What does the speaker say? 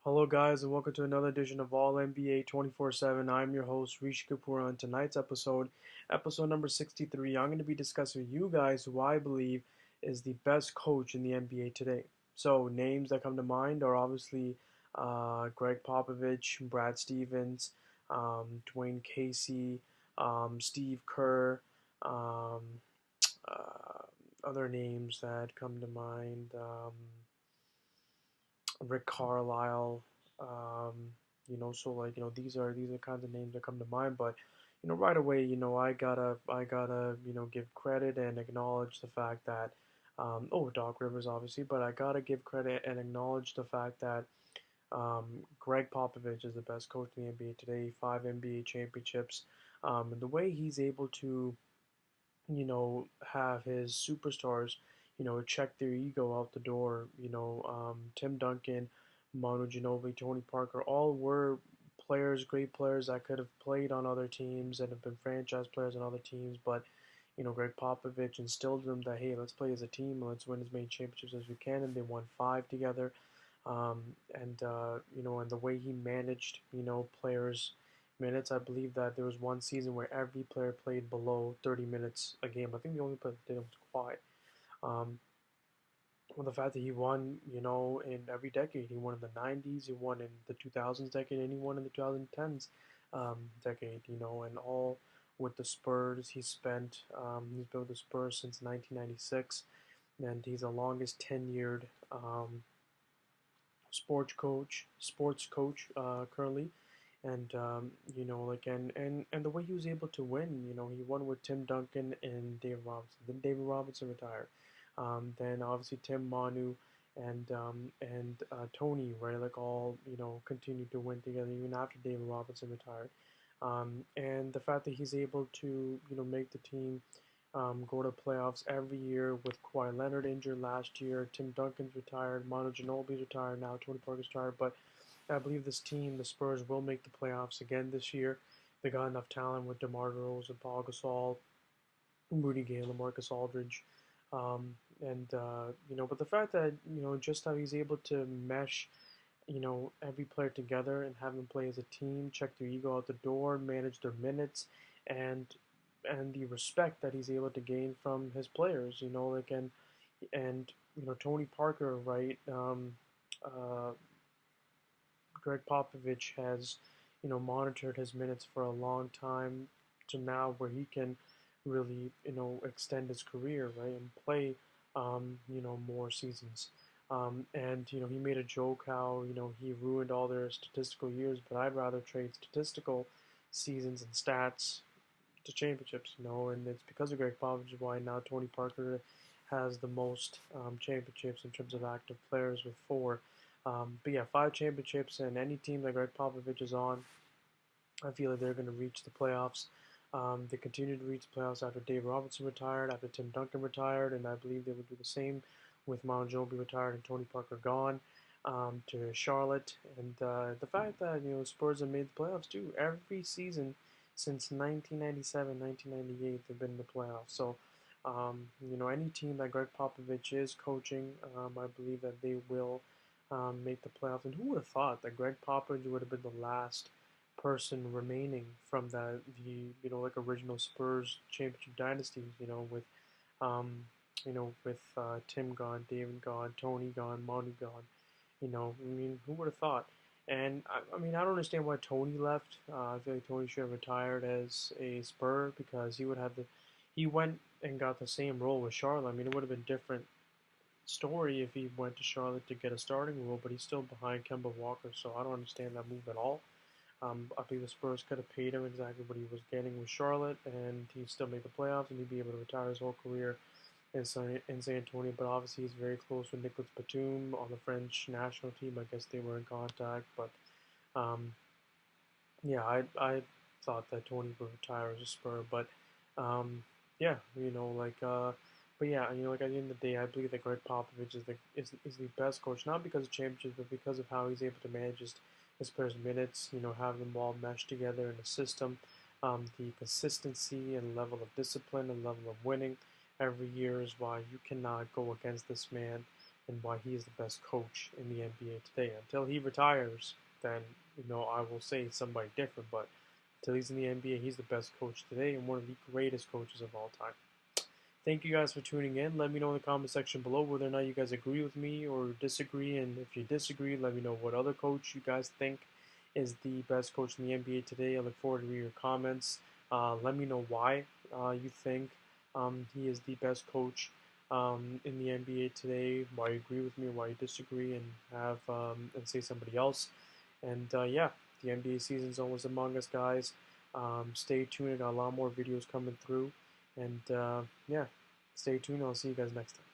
Hello, guys, and welcome to another edition of All NBA 24/7. I'm your host, Rishi Kapoor. On tonight's episode number 63, I'm going to be discussing with you guys who I believe is the best coach in the NBA today. So, names that come to mind are obviously Gregg Popovich, Brad Stevens, Dwayne Casey, Steve Kerr, um, uh, other names that come to mind. Rick Carlisle, um, so like these are kinds of names that come to mind. But right away, I gotta give credit and acknowledge the fact that Doc Rivers obviously, but I gotta give credit and acknowledge the fact that Gregg Popovich is the best coach in the NBA today, 5 NBA championships, and the way he's able to have his superstars, check their ego out the door. Tim Duncan, Manu Ginobili, Tony Parker, all were players, great players that could have played on other teams and have been franchise players on other teams. But, Gregg Popovich instilled in them that, hey, let's play as a team and let's win as many championships as we can. And they won 5 together. And the way he managed, players' minutes. I believe that there was one season where every player played below 30 minutes a game. I think the only player that did it was Kawhi. Um, well, the fact that he won, in every decade. He won in the 90s, he won in the 2000s decade, and he won in the 2010s decade, and all with the Spurs. He's been with the Spurs since 1996, and he's the longest tenured sports coach currently. And and the way he was able to win, he won with Tim Duncan and David Robinson. Then David Robinson retired. Then obviously Tim, Manu, and Tony, right? Like all continued to win together even after David Robinson retired. And the fact that he's able to make the team go to playoffs every year with Kawhi Leonard injured last year, Tim Duncan's retired, Manu Ginobili's retired now, Tony Parker's retired, but I believe this team, the Spurs, will make the playoffs again this year. They got enough talent with DeMar DeRozan, Paul Gasol, Rudy Gay, LaMarcus Aldridge, but the fact that just how he's able to mesh every player together and have them play as a team, check their ego out the door, manage their minutes, and the respect that he's able to gain from his players, and Tony Parker, right? Gregg Popovich has, monitored his minutes for a long time to now where he can really, extend his career, right, and play, more seasons. And he made a joke how he ruined all their statistical years, but I'd rather trade statistical seasons and stats to championships, and it's because of Gregg Popovich why now Tony Parker has the most championships in terms of active players with 4. But yeah, 5 championships, and any team that Gregg Popovich is on, I feel like they're going to reach the playoffs. They continued to reach the playoffs after Dave Robinson retired, after Tim Duncan retired, and I believe they would do the same with Manu Ginobili retired and Tony Parker gone to Charlotte. And the fact that Spurs have made the playoffs too every season since 1997, 1998, they've been in the playoffs. So any team that Gregg Popovich is coaching, I believe that they will make the playoffs. And who would have thought that Gregg Popovich would have been the last person remaining from the original Spurs championship dynasty, um, Tim gone, David gone, Tony gone, Monty gone. Who would have thought? And I don't understand why Tony left. I feel like Tony should have retired as a Spur because he went and got the same role with Charlotte. It would have been different story if he went to Charlotte to get a starting role, but he's still behind Kemba Walker, so I don't understand that move at all. I believe the Spurs could have paid him exactly what he was getting with Charlotte, and he'd still make the playoffs, and he'd be able to retire his whole career in San Antonio. But obviously, he's very close with Nicolas Batum on the French national team. I guess they were in contact, but um, yeah, I thought that Tony would retire as a Spur, but yeah, but yeah, like at the end of the day, I believe that Greg Popovich is the best coach, not because of championships, but because of how he's able to manage his players' minutes, have them all meshed together in a system, the consistency and level of discipline and level of winning every year is why you cannot go against this man and why he is the best coach in the NBA today. Until he retires, then I will say somebody different. But until he's in the NBA, he's the best coach today and one of the greatest coaches of all time. Thank you guys for tuning in. Let me know in the comment section below whether or not you guys agree with me or disagree. And if you disagree, let me know what other coach you guys think is the best coach in the NBA today. I look forward to reading your comments. Let me know why you think he is the best coach in the NBA today, why you agree with me, why you disagree, and and say somebody else. And yeah, the NBA season's almost among us, guys. Stay tuned. I got a lot more videos coming through. And yeah, stay tuned. I'll see you guys next time.